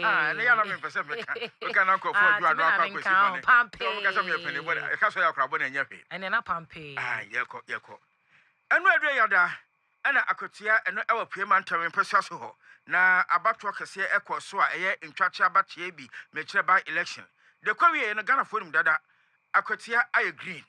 And they are not in Pacific. We cannot go for you. I don't know. So because of your penny, but I can't say a crab in your pay. And then up and pay. Ah, yeko. And where do you are? And Akwatia and our payment term in Pesaso. Na abatwa kese ekwo so a eye ntwacha abatie bi mekyere by-election. The kwawe na Ghana forum dada Akwatia aye green.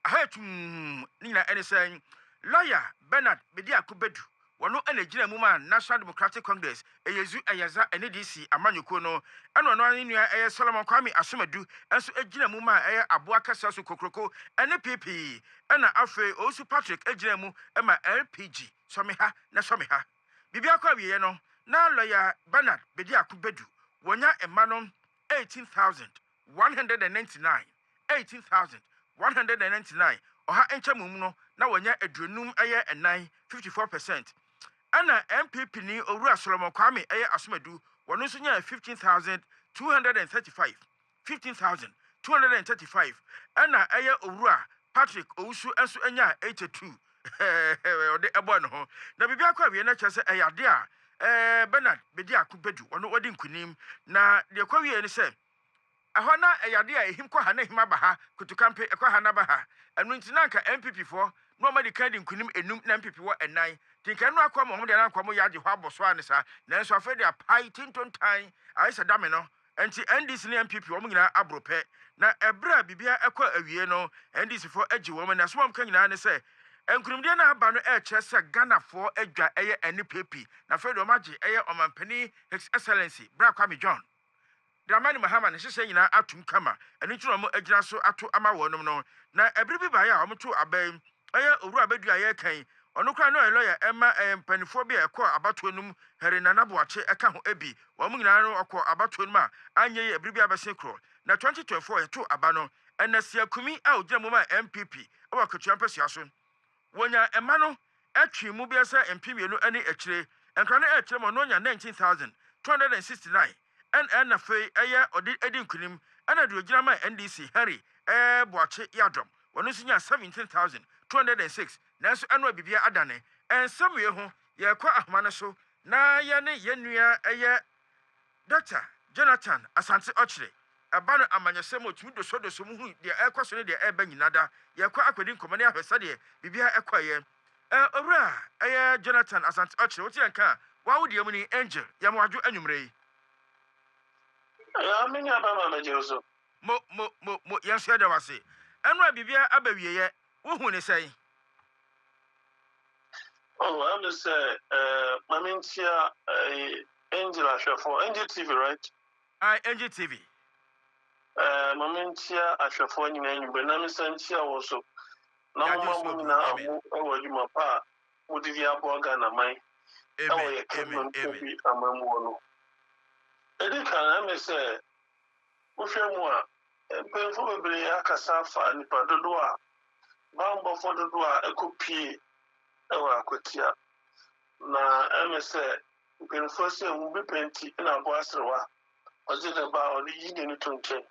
Ahatum ni na ene say lawyer Bernard Bedi Akubedu wono ene gina mu man National Democratic Congress eyezu ayaza ene DC amanyuko no eno no anu eye Solomon Kwame Asomadu enso egina mu man eye aboa kasa so kokroko ene PP ena afi Osu Patrick egina mu ema LPG someha na someha bibia kwawe no na lawyer Bernard Bedi Akubedu wonya emanom 18,199 18,199 oha encha mum no na wonya adrenum eye enan 54%. Ana NPP ni Owura Solomon Kwame eye Asomadu wono so nya 15,235 15,235 ana eye Owura Patrick Owusu enso enya 82 ode ebo no ho na bibia kwa wie na kyese eyade a Bernard Bedi Akubedu wono wodi nkunim na de kwa wie ni se ahona eyade a ehim kwa ha na ehim aba ha kutukampe ekwa ha na ba ha enu ntina nka NPP fo no ma de kan de nkunim enum na NPP wo enan tinka no akwa mo de na akwa mo yaje hɔ aboso anisa na nso afa de apai tintontan ayisa dame no enti NDC ne NPP wo nyina abrope na ebra bibia ekwa awie no NDC fo agi wo na so mo kan nyina ne se enkurumde na aba no kyerɛ Ghana fo adwa eye NPP na fa de o magye eye omampani His Excellency Bra Kwame John Dramani Mahama ne hyehyɛ nyina atum kama eni turo mo agyina so ato ama wonum no na ebiri bi ba ya omto aban eye Owura Bedu aye kan ono kra no lawyer ema mpanifo bi ekɔ abato num here na naboache eka ho ebi wo mu nyina no ɔkɔ abato num a anye ye ebiri bi abɛse kro na 2024 yeto aba no enasia kumi a ogyina mu ma MPP ɔwɔ Akwatia mpasia so wonya ema no atwi mu bi ese mpimienu ani akyire enkra no akyire mo no nya 19,269 and na fe eye odi edinkunim ana de ogyina ma NDC Harry boache yadom wono so nya 17,206 nanso eno bibia adane ensamwe ho ye kwa ahoma no so na ye ne yenua eye Dr. Jonathan Asante Ochire aba no amanyesem otumi doso mu hu de ekwaso ne de eba nyinada ye kwa akwedi nkomane ahwesa de bibia ekwaye owura eye Jonathan Asante Ochire woti enka wa wodi amu ni Angel ya mwadwo anwumre yi ya menya ba ma mejeso mo yenso da wase eno bibia abawie ye wo hu ne sai oh I'm just Mamintia Angel Ashafo Angel TV right Angel TV Mamintia Ashafo nyina nyumbe na misantia woso na mo nyina abu ewajuma pa mudidi abo Ghana mai amen amamu no edi kan na say uhwemu a penfo bebre akasa fa nipa dodo a bambo fo dodo a ekopie ewa Akwatia na emese penfo se mu be penti na abo asrewa oje de ba odi yini ni tonche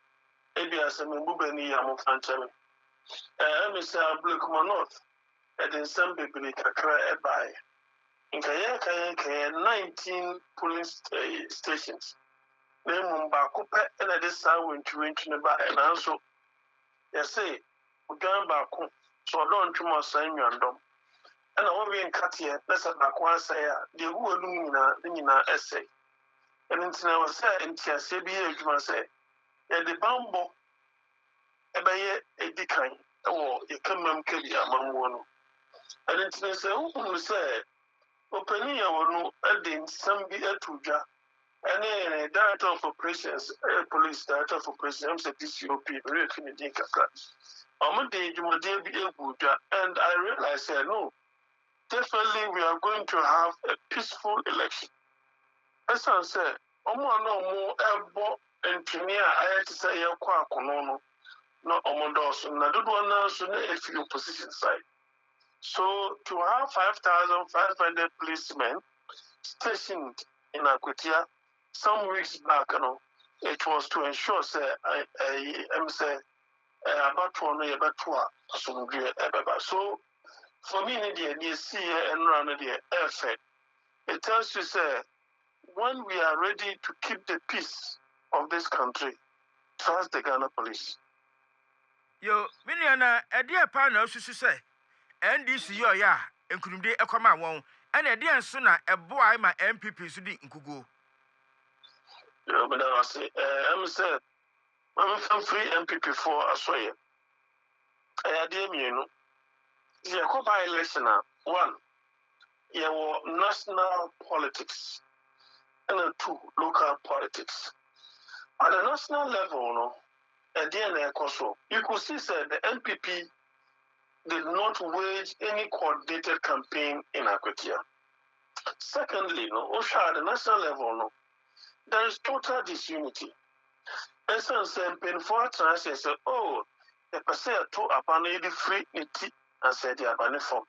ebi asem mu be ni ya mo fanchame emese ablik mo north edin sem bebre kakra ebai nkaya 19 polling stations nemu ba kope na de sawentwentwe ne ba na so yese ugan ba ko so don twemo san nwandom na wo wi nkatie na sa ba ko asai a de hu onum nyina essay entina wo say ntiase bi adwuma say ya de bambo ebaye edikan wo yekamam kali amamwo no entina say wo say opani ya wono edin sambi atudwa any director of operations police director of operations DCOP very finity kaka amade jumade bi egudwa and I realized no definitely we are going to have a peaceful election as I said omo na omo ebo engineer ayati say yakwa akono no na omo dos na dodo na so na efi opposition side. So to have 5,500 policemen stationed in Akwatia some weeks back, it was to ensure about so for me, you see and run the effect. It tells you say when we are ready to keep the peace of this country, trust the Ghana police. Yo, Miniana, a dear partner, she say, NDC, ya, and couldn't be a command one, and a dear sooner a boy, my NPP, so didn't go. Yeah, but I say, I'm saying, I'm free NPP for a soya. I dear me, you know, the Akwatia By-election, one, national politics, and two, local politics. At the national level, no, you could see that the NPP did not wage any coordinated campaign in Akwatia. Secondly, no, at the national level, no, there is total disunity. And so, painful translation say, oh, the person to apparently free niti and said the abandoned form.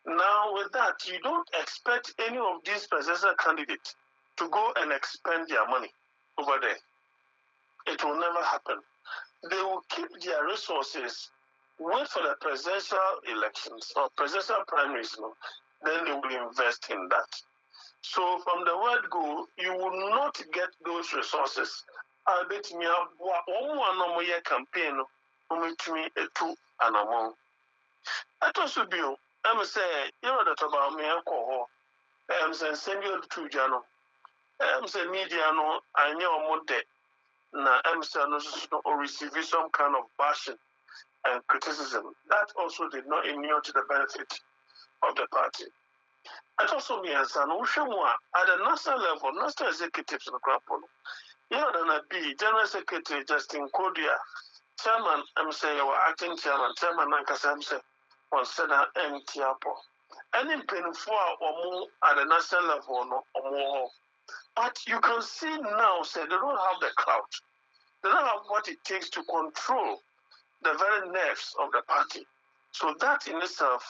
Now, with that, you don't expect any of these presidential candidates to go and expend their money over there. It will never happen. They will keep their resources, wait for the presidential elections or presidential primaries, no, then they will invest in that. So from the word go, you will not get those resources. I bet me one campaign to an amount. That also be I'm say, you know that about me alcohol. I'm saying send you to Jano. I'm saying media no, I know more debt. Now I'm saying no receive some kind of bashing and criticism. That also did not inure to the benefit of the party. It also means that at the national level, national executives in the Crampon, you know, be General Secretary Justin Kodia, Chairman, I'm saying, or acting Chairman Nankasam, on Senate and Tiapo. Any painful or more at the national level or more. But you can see now, say, they don't have the clout. They don't have what it takes to control the very nerves of the party. So that in itself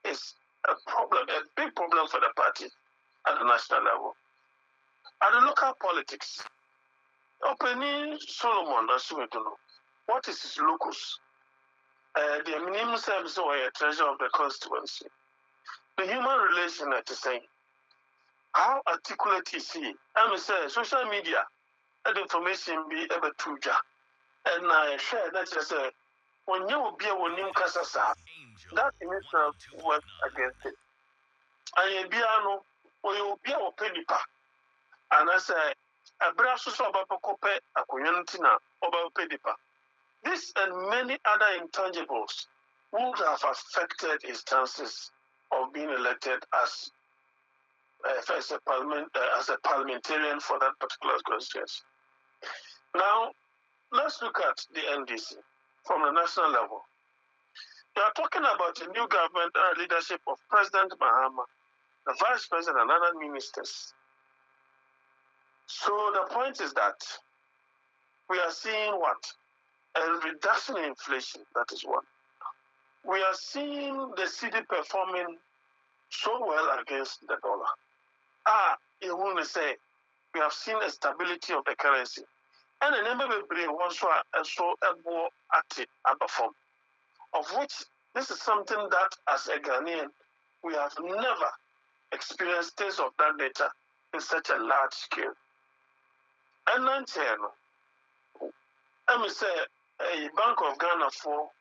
is a problem, a big problem for the party at the national level. At the local politics, Opening Solomon, what is his locus? The minimum service or a treasure of the constituency. The human relation at the same. How articulate is he? I say social media, that information be able to ja. And I share that as a when you be a winning Casasa, that in itself works against it. I be ano, or you be a penipa. And I say, a brass of a cope, a community now, about penipa. This and many other intangibles would have affected his chances of being elected as a parliamentarian for that particular constituency. Now, let's look at the NDC from the national level. We are talking about a new government and leadership of President Mahama, the Vice President, and other ministers. So the point is that we are seeing what? A reduction in inflation, that is one. We are seeing the city performing so well against the dollar. You want to say, we have seen a stability of the currency. And the number of people also so more active and perform. Of which this is something that as a Ghanaian, we have never experienced things of that nature in such a large scale. And then, let me say, a Bank of Ghana for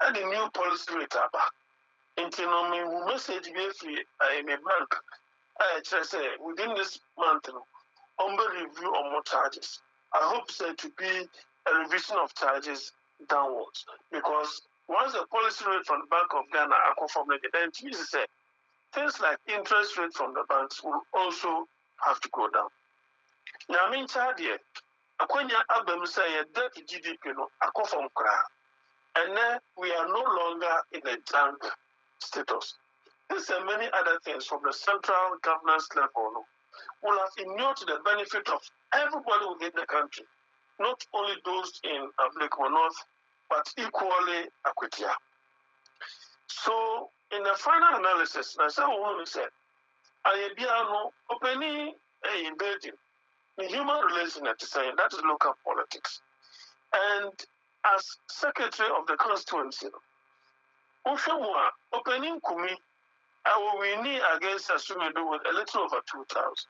and the new policy rate about. Until we message be a bank, I say within this month, review on more charges. I hope to be a revision of charges downwards because once the policy rate from the Bank of Ghana are conformed, then things like interest rate from the banks will also have to go down. Now, I mean, Akwatia Abem say debt to GDP no from kra, and then we are no longer in a junk status. These and many other things from the central governance level will have inured to the benefit of everybody within the country, not only those in Ablekuma North, but equally Akwatia. So, in the final analysis, I said, I be opening a building. The human relation at the same, that is local politics. And as secretary of the constituency, opening Kumi, I will win against Asumedo with a little over 2,000.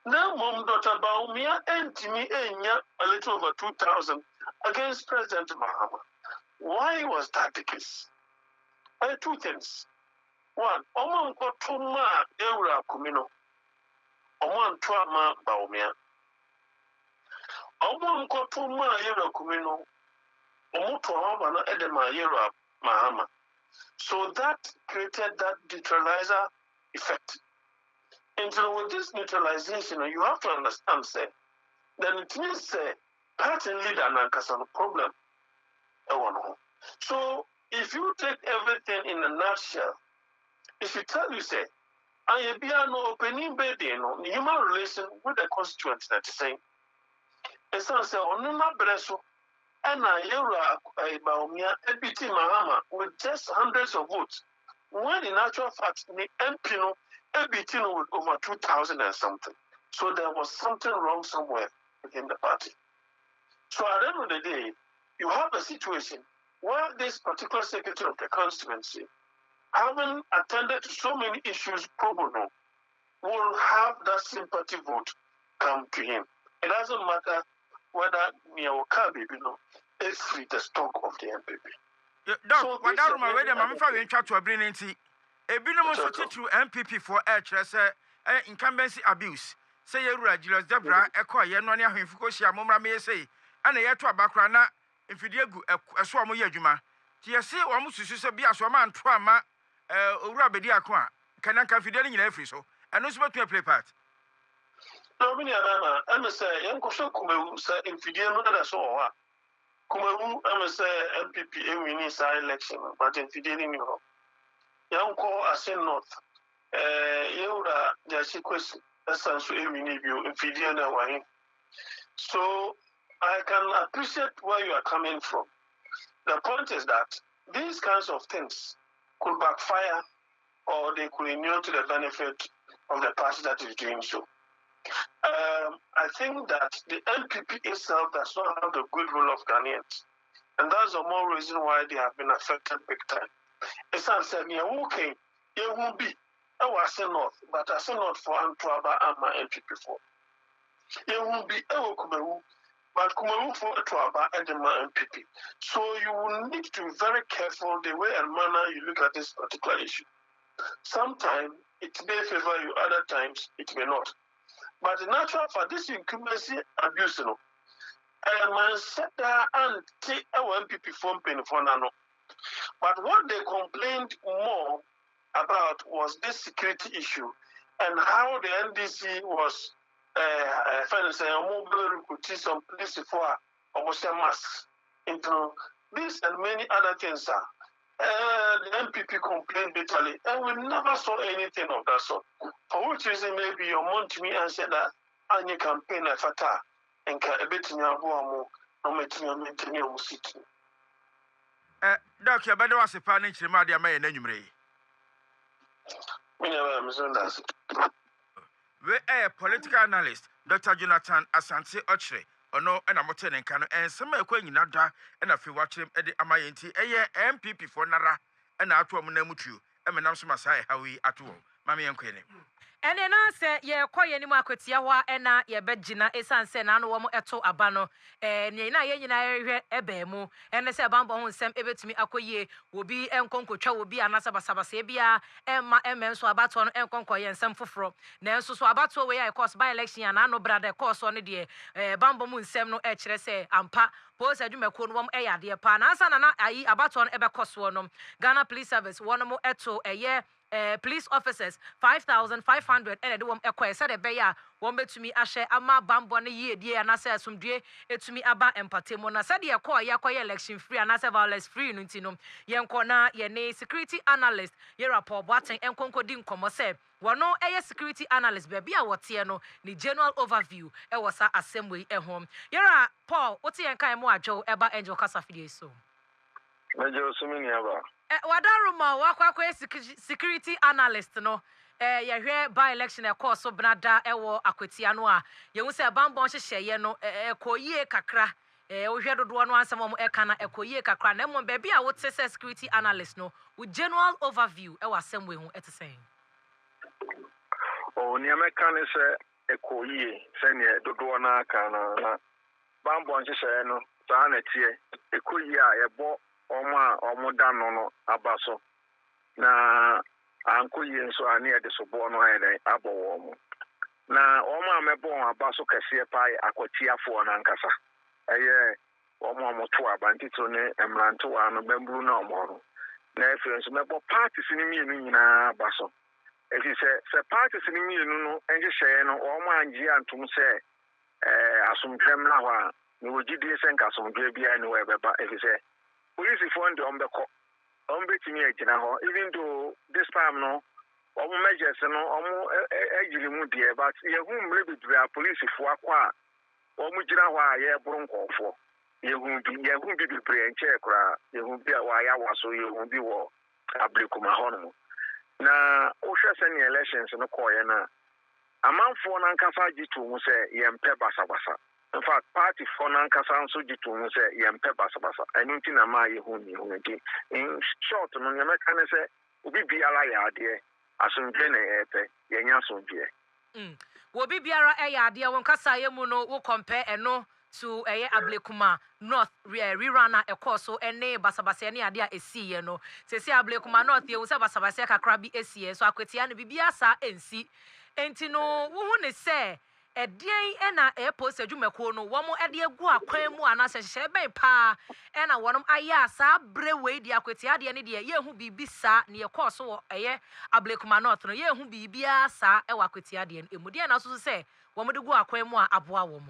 Now, Mom Dr. Bawumia and Timmy Enya a little over 2,000 against President Mahama. Why was that the case? Two things. One, Oman Kotuma Eura Kumino. Oman Tuama Bawumia. Oman Kotuma Eura Kumino. Omutuama Edema Eura Mahama. So that created that neutralizer effect. And so with this neutralization, you have to understand, say, then it means party leader and a problem. So if you take everything in a nutshell, if you tell you, say, I be no opening bed in human relation with the constituents that is saying, it's not say, on my bresso, and I Bawumia, EBT Mahama, with just hundreds of votes. When in actual fact, the MP no, EBT with over 2,000 and something. So there was something wrong somewhere within the party. So at the end of the day, you have a situation where this particular secretary of the constituency, having attended to so many issues pro bono, will have that sympathy vote come to him. It doesn't matter whether Miawokabi, is free the stock of the NPP. Doc, what that my way, I'm going to bring into a binomo to NPP for incumbency abuse. Say you Julius Debra, Echo, Yanonia, Fukosia, Mumra may say, and a year to a background, if you did a swam of Yajuma. TSC almost to be a swaman, Twama, Urabedia Qua, can I confident in every so, and no supposed to play part. No, I'm a say, Uncle Kumu, sir, if you didn't know that so. Kumu, I'm a say, NPP, winning side election, but if you didn't know, young call as in North, Yura, there's a question. Essence we need you if you didn't know why. So I can appreciate where you are coming from. The point is that these kinds of things could backfire or they could inure to the benefit of the party that is doing so. I think that the NPP itself does not have the goodwill of Ghanaians. And that's the more reason why they have been affected big time. It's not saying, okay, it won't be. I was not, but I said not for Antwaba and my NPP for. It won't be Kumewu, but Kumewu for Antwaba and my NPP. So you will need to be very careful the way and manner you look at this particular issue. Sometimes it may favor you, other times it may not. But in natural for this incumbency abuse, and man said that and take our NPP form penny for nano. But what they complained more about was this security issue and how the NDC was financing a mobile recruiting some police for almost a masks. Into this and many other things are. The NPP complained bitterly, and we never saw anything of that sort. For which reason, maybe you want to me and said that any campaign at Fata and a bit in your home, no matter your city. Doctor, but there was a panic to Madia May and Enumere. We a political analyst, Dr. Jonathan Asante Ochre, or no, and I'm attending Kano, and some are going in Nada, and if you watch him at the Amayanti, a MPP for Nara, and out to Mutu, and Manam Masai, how we at all, Mammy and Queen. And then I said, yeah, quite any more Akwatia and ya bedgina, a son said, and one eto abano, and ye ebemu, and I said, Bambo, Sam ebe to me, Akwaye, will be and Conco, will be another Sabasabia, and my MM, so about one and Conco and some for Nanso, so about way I cost by election, and I know brother course on the day, Bambo Moon Sam no say, and pa. Pose I do my code one a dear pan. Answer and I about one ever cost one. Ghana Police Service, one more eto a year. Police officers 5,500 and I do acquire said a bear one bet to me ashe ama bambone ye dear and I say some dear it to me about empatemona said ya call election free and I say violence free nutino yen corner ye security analyst ye rapport watching and concording como say one no a security analyst baby a what no ni general overview e was a assembly e home yera Paul what's your kind more Joe eba angel casa video so Major Sumini Aba. Wadaruma wakwa security analyst no ya hwe by election e course so brada e wo Akwatia no a ye hu se bambon hyehye no koyie kakra wo hwe dodo no ansem mo e kana koyie kakra na mo be bia wo tse security analyst no with general overview e wa assembly hu etesen Oh, ni American is ekoyi sene dodo na aka na bambo nhyehyɛ no saa na tie ekoyi a yɛbɔ ɔmo da no abaso na ankoyi nso a ne yɛde so bɔ no ayɛ abɔ wɔn na ɔmo a mɛbɔ abaso kɛseɛ paa akwatiafoɔ na nkasa ɛyɛ ɔmo to abantito ne emrantoa no bamburu na ɔmo no na efe nso mɛbɔ parties ne mienu nyinaa abaso efi sɛ parties ne mienu no nhyehyɛ no ɔmo angye antom sɛ asomdwem na hɔ a ne wogidie sɛ nka asomdwe bia ne wɔ ɛbɛba efi sɛ polisifoɔ ndi ɔmbɛkɔ ɔmbɛtumi agyina hɔ even though this time no ɔmo measures no ɔmo agyiri mu deɛ but yɛhu mmere bebree a polisifoɔ akɔ a ɔmo gyina hɔ a yɛboro nkɔɔfoɔ yɛhu bi bebree nkyɛɛ koraa yɛhu bi a wɔayɛ awaso yɛhu bi wɔ ablekuma hɔ no mu na wohwɛ sɛnea elections no kɔɔyɛ no a amanfoɔ no ankasa gye to mu sɛ yɛmpɛ basabasa in fact party for nankasa nso gye to mu sɛ yɛmpɛ basabasa ɛno nti na maa yɛhu nti in short no nyɛmɛka ne sɛ obi biara yɛ adeɛ asomdwe na yɛpɛ yɛnya asomdwe obi biara ɛyɛ adeɛ wo nkasa yɛ mu no wo compare ɛno to ɛyɛ ablekuma north rerun a ɛkɔ so ɛne basabasa ne ade a ɛsiiɛ no sɛsi ablekuma north yɛ wo sɛ basabasa kakra bi ɛsiiɛ so akwatia no bibia saa ɛnsi enti no wo hu ne sɛ ɛdeɛn ɛna ɛpost adwumakuo no wɔn ɛde agu akwan mu anasɛ hyehyɛ bɛn paa ɛna wɔn ayɛ a saa brɛ wei di akwatia adeɛ ne deɛ yɛhu biribi saa ne yɛkɔɔ so wɔ ɛyɛ ablekuma north no yɛhu biribiara saa ɛwɔ akwatia adeɛ no emu deɛ na so sɛ wɔn de gu akwan mu a aboa wɔn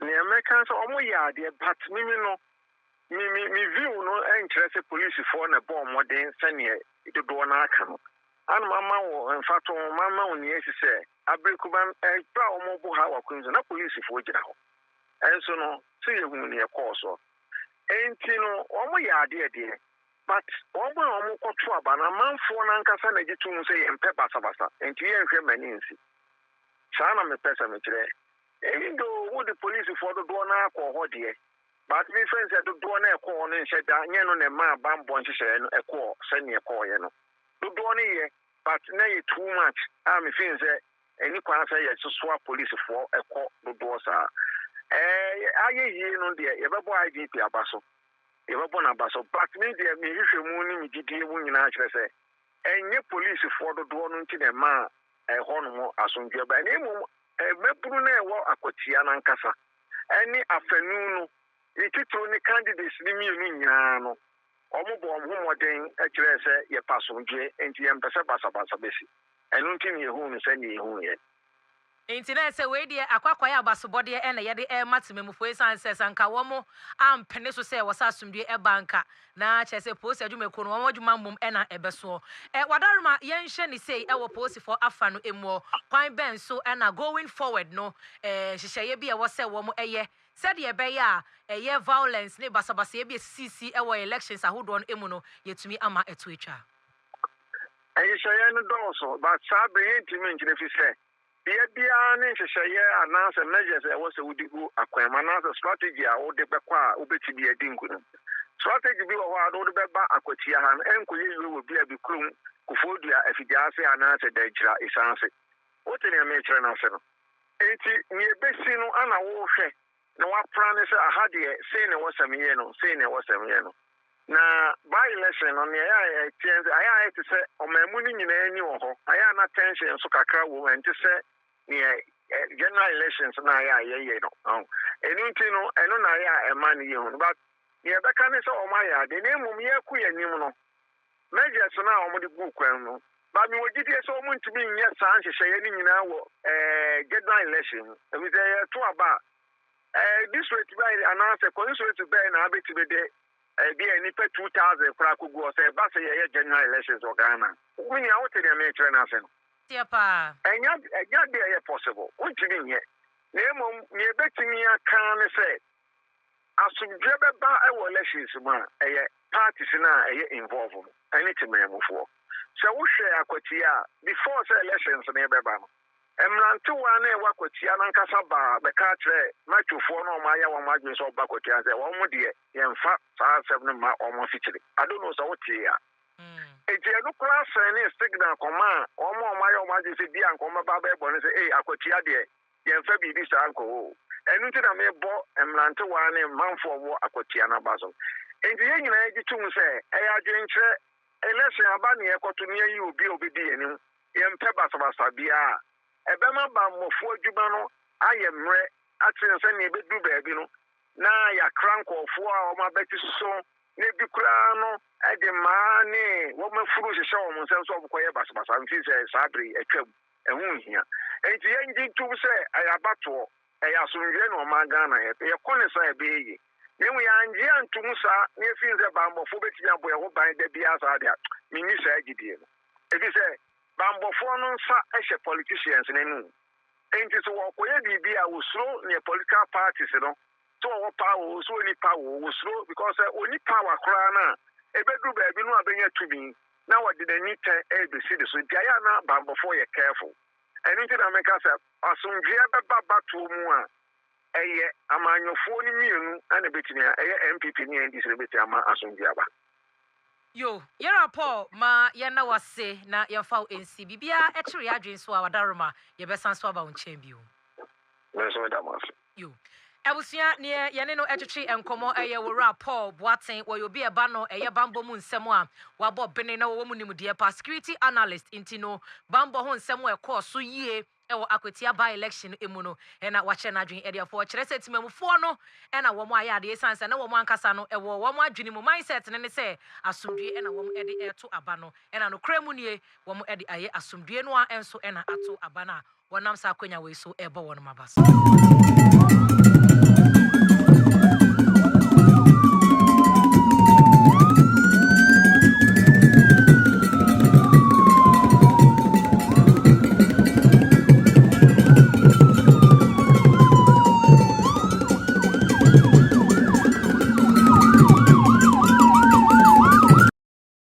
nea mɛka sɛ ɔmo yɛ adeɛ but mimi no mi view no ɛnkyerɛ sɛ polisifoɔ na bɔ ɔmɔden sɛneɛ dodoɔ no aka no ana mama wɔ mfato mama wɔ ne esi sɛ abrekuban ɛbra ɔmo bɔ ha wɔ kunzo na polisifoɔ gyina hɔ ɛnso no sɛ yɛhu ne yɛkɔɔ so enti no ɔmo yɛ adeɛ deɛ but ɔmo a ɔmo kɔto aba na manfoɔ no ankasa na gye to mu sɛ yɛmpɛ basabasa enti yɛnhwɛ m'ani nsi saa na mepɛ sɛ mekyerɛ even though who the police for the door na akɔ hɔ deɛ but me friends say the door na ɛkɔ hɔ no nhyɛ da nyɛ no ne ma bambɔ nhyehyɛ no ɛkɔ sɛnea ɛkɔɔyɛ no the door no yɛ but na yɛ too much a me friends sɛ ɛni kwan sɛ yɛ sosoa police for ɛkɔ the door saa ayɛ yie no deɛ yɛbɛbɔ IDP aba so yɛbɛbɔ no aba so but me deɛ mehwehwɛ mu ne medidie mu nyinaa kyerɛ sɛ ɛnyɛ police for the door no nti ne ma ɛhɔ no mu asomdwe ba na emu meburu na ɛwɔ akwatia na nkasa ɛne afanu no ititiro ne candidates ne mienu nyinaa no ɔmo bɔ ɔmo homɔden akyerɛ sɛ yɛpa asomdwe enti yɛmpɛ sɛ basabasa bɛsi ɛno nti ne yɛhu no sɛ ne yɛhu yɛ enti na sɛ wei deɛ akwakwaya abasobɔdeɛ ɛna yɛde ɛma temamufo esan sɛ sanka wɔn ampene so sɛ wɔsa asomdwe ɛbanka na kyerɛ sɛ post adwumakuo no wɔn adwuma mmom ɛna ɛbɛso wadaroma yɛnhyɛ ne sei ɛwɔ posifo afa no emu kwan bɛn so ɛna going forward no hyehyɛeɛ bi ɛwɔ sɛ wɔn ɛyɛ sɛdeɛ ɛbɛyɛ a ɛyɛ violence ne basabasa bi esisi ɛwɔ elections ahodoɔ no emu no yɛtumi ama ɛto atwa ɛyɛhyɛeɛ no dɔɔso but saa bɛyɛ ntumi nkyerɛ fi sɛ biara ne nhyehyɛeɛ anaasɛ measures ɛwɔ sɛ wode gu akwan mu anaasɛ strategy a wode bɛkɔ a wobɛtumi adi nkunim strategy bi wɔ hɔ a wode bɛba akwatia ha no ɛnkɔyɛ yie wɔ bi a bi kurom kofodua afidie ase anaasɛ dagyira ɛsan ase wote nea mekyerɛ no ase no enti nea ɛbɛsi no ana wohwɛ na wapra ne sɛ aha deɛ sei na ɛwɔ sɛmyɛ no sei na ɛwɔ sɛmyɛ no na by-election no nea ayɛ ayɛ te sɛ ɔmamu no nyinaa ani wɔ hɔ ayɛ na tension nso kakra wɔ mu ɛnte sɛ nea general elections na ayɛ no ɛno nti no ɛno na ayɛ a ɛma no yɛ hu but nea ɛbɛka ne sɛ ɔmo ayɛ ade na mmom yɛkɔ yɛ anim no measures no a ɔmo de gu kwan no but me wɔgyidie sɛ ɔmo ntumi nyɛ saa nhyehyɛeɛ no nyinaa wɔ general election mu ɛfiri sɛ yɛto aba district bɛyɛ anaasɛ constituency bɛyɛ na abɛtumi de bi a nipa 2000 kora kogu ɔsɛ ba sɛ yɛyɛ general elections wɔ Ghana woni a wote nea mekyerɛ no ase no tiapa ɛnya de ɛyɛ possible wontumi nyɛ na mmom nea ɛbɛtumi aka ne sɛ asomdwe bɛba ɛwɔ elections mu a ɛyɛ parties no a ɛyɛ involve no ɛne temammufoɔ sɛ wohwɛ akwatia a before sɛ elections no ɛbɛba no mmerantewa na ɛwɔ akwatia no nkasa baa bɛka kyerɛ matwofoɔ na ɔmo ayɛ wɔn adwene sɛ ɔba akwatia sɛ wɔn mo deɛ yɛmfa saa asɛm no ma ɔmo afikyire adono sɛ wotee a Eti enu kura sene signal koma omo mayo maji se bia nkoma ba ba ebo ne se Akwatia de ye mfa bibi sa anko enu ti na me bo emlante wa ne manfo wo Akwatia na baso enti ye nyina ye tum se e adwenkyere election aba ne ekoto ne yi obi obedi enim ye mpe basabasa bia ebe ma ba mofo adwuma no aye mre atin se ne ebedu baabi no na ya krankofo a o ma beti so ne bi kura no ede maane wo mafuru hyehyɛ wo nsɛm so obkoye basabasa nti sɛ sabre atwam ehun hia enti yengi tum sɛ ayabato ayasonwie no ma Ghana ye kone sa ebeyi nemu ya ngie antum sa ne fi sɛ bambɔfo betimi abo ye ho ban da bia sa de minni sa agidie no ebi sɛ bambɔfo no nsa ɛhyɛ politicians n'anu enti so wo koye bibia wo suro ne political parties no so wo power so ni power wo suro because oni power kra na ebedu baabi no abenya tumi na wodi n'ani ten ebesi de so dia na bambɔfo ye careful eni ti na meka sɛ asomdwe beba bato mu a eye amanyofo ni mienu ana betimi a eye NPP ni NDC beti ama asomdwe aba yo yera Paul ma ye na wase na ye fa NC bibia e kire adwen so a wadaroma ye besan so aba wonchen bio so da mas yo Abusua ne yene no etwetwe enkomo eye wora Paul Boaten wo yobi eba no eye bambo mu nsem a wabo bene na wo mu nimde pa security analyst intino bambo ho nsem e ko so yie ewo Akwatia By-election emu no na wache na adwen ede afo kire se timamufo no na wo mu ayade esanse na wo mu ankasa no ewo wo mu adwene mu mindset ne se asomdwe na wo mu ede eto aba no na no kremu nie wo mu ede aye asomdwe no a enso na ato aba na wonam sa akwanya we so ebo wo no mabaso